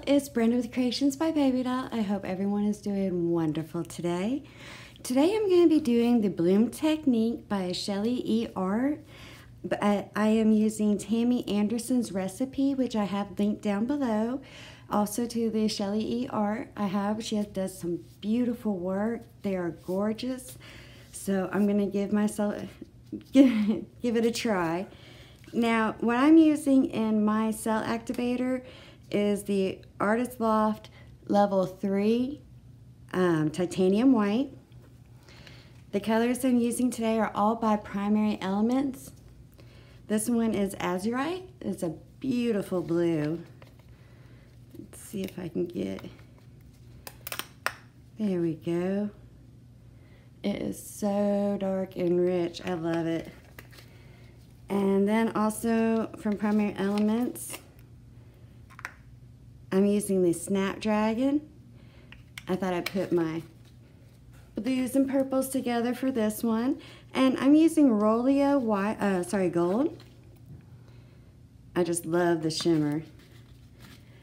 it's Brenda with Creations by Babydoll. I hope everyone is doing wonderful today. Today I'm going to be doing the Bloom Technique by Shelee Art. I am using Tammy Anderson's recipe, which I have linked down below. Also to the Shelee Art she does some beautiful work. They are gorgeous. So I'm going to give it a try. Now, what I'm using in my cell activator is the Artist Loft Level 3 Titanium White. The colors I'm using today are all by Primary Elements. This one is Azurite. It's a beautiful blue. Let's see if I can get... There we go. It is so dark and rich. I love it. And then also from Primary Elements, I'm using the Snapdragon. I thought I'd put my blues and purples together for this one. And I'm using Rolio gold. I just love the shimmer.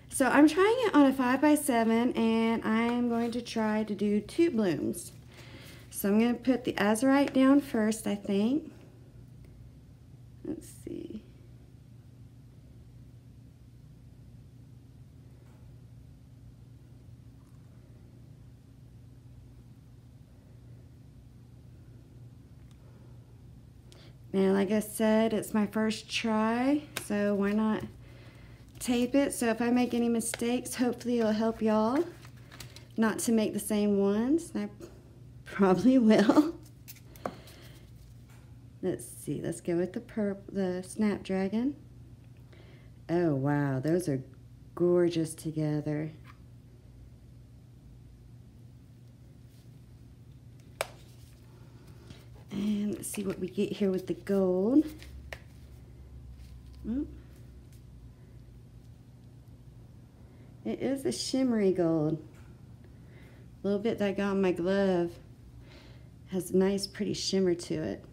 So I'm trying it on a 5x7 and I'm going to try to do 2 blooms. So I'm going to put the Azurite down first, I think. Let's see. Now, like I said, it's my first try, so why not tape it? So if I make any mistakes, hopefully it'll help y'all not to make the same ones. I probably will. Let's see, let's go with the Snapdragon. Oh wow, those are gorgeous together. And let's see what we get here with the gold. It is a shimmery gold. A little bit that I got on my glove has a nice pretty shimmer to it.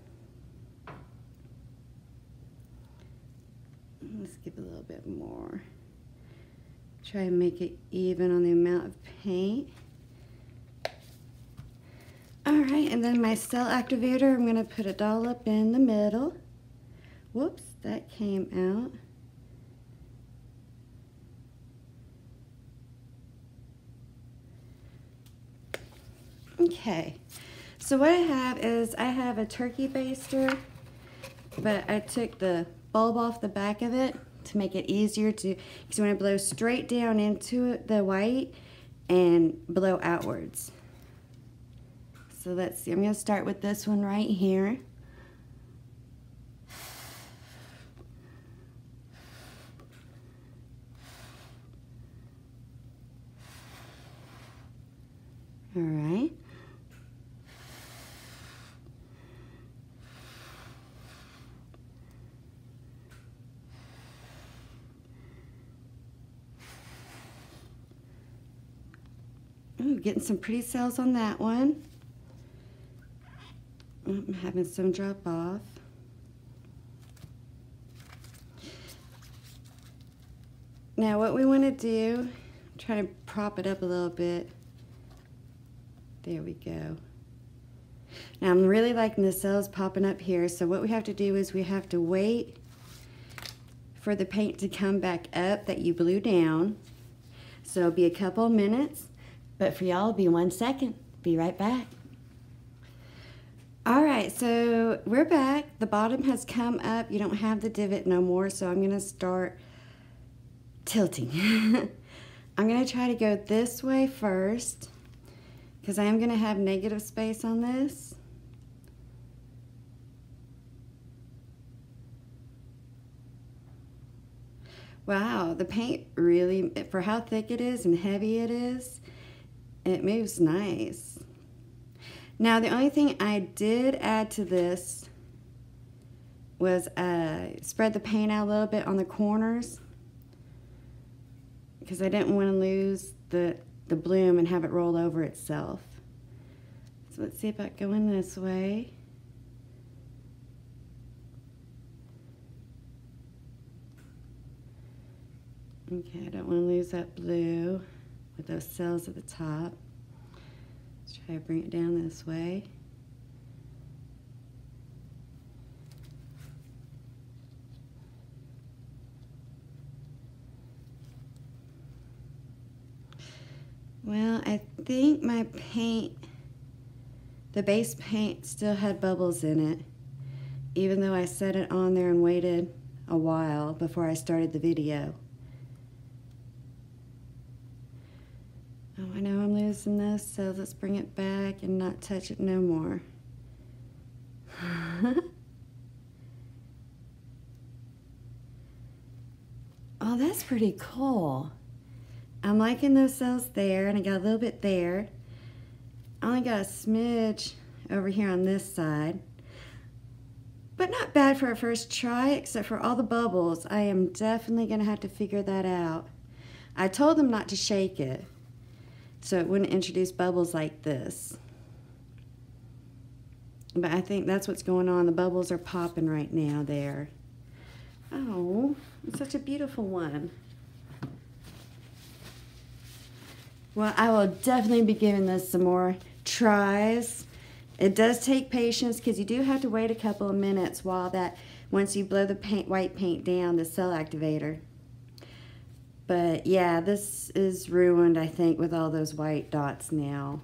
Let's give it a little bit more. Try and make it even on the amount of paint. Alright, and then my cell activator, I'm going to put a dollop in the middle. Whoops, that came out. Okay, so what I have is I have a turkey baster, but I took the bulb off the back of it to make it easier to, because you want to blow straight down into it, the white, and blow outwards. So let's see, I'm going to start with this one right here. All right. Ooh, getting some pretty cells on that one. I'm having some drop off. Now what we want to do, try to prop it up a little bit. There we go. Now I'm really liking the cells popping up here, so what we have to do is we have to wait for the paint to come back up that you blew down. So it'll be a couple minutes, but for y'all it'll be 1 second. Be right back. Alright, so we're back. The bottom has come up. You don't have the divot no more, so I'm going to start tilting. I'm going to try to go this way first, because I am going to have negative space on this. Wow, the paint really, for how thick it is and heavy it is, it moves nice. Now the only thing I did add to this was spread the paint out a little bit on the corners, because I didn't want to lose the bloom and have it roll over itself. So let's see about going this way. Okay, I don't want to lose that blue with those cells at the top. Let's try to bring it down this way. Well, I think my paint, the base paint still had bubbles in it, even though I set it on there and waited a while before I started the video. Oh, I know I'm losing this, so let's bring it back and not touch it no more. Oh, that's pretty cool. I'm liking those cells there, and I got a little bit there. I only got a smidge over here on this side. But not bad for a first try, except for all the bubbles. I am definitely going to have to figure that out. I told them not to shake it, so it wouldn't introduce bubbles like this. But I think that's what's going on. The bubbles are popping right now there. Oh, it's such a beautiful one. Well, I will definitely be giving this some more tries. It does take patience because you do have to wait a couple of minutes while once you blow the white paint down, the cell activator. But yeah, this is ruined, I think, with all those white dots now.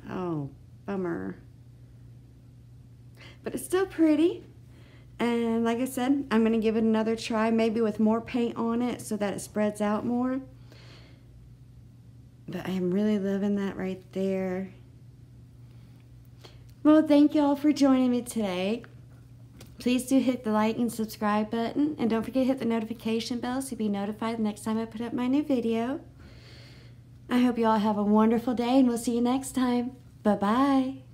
Oh, bummer. But it's still pretty. And like I said, I'm going to give it another try, maybe with more paint on it so that it spreads out more. But I am really loving that right there. Well, thank you all for joining me today. Please do hit the like and subscribe button. And don't forget to hit the notification bell so you'll be notified the next time I put up my new video. I hope you all have a wonderful day, and we'll see you next time. Bye-bye.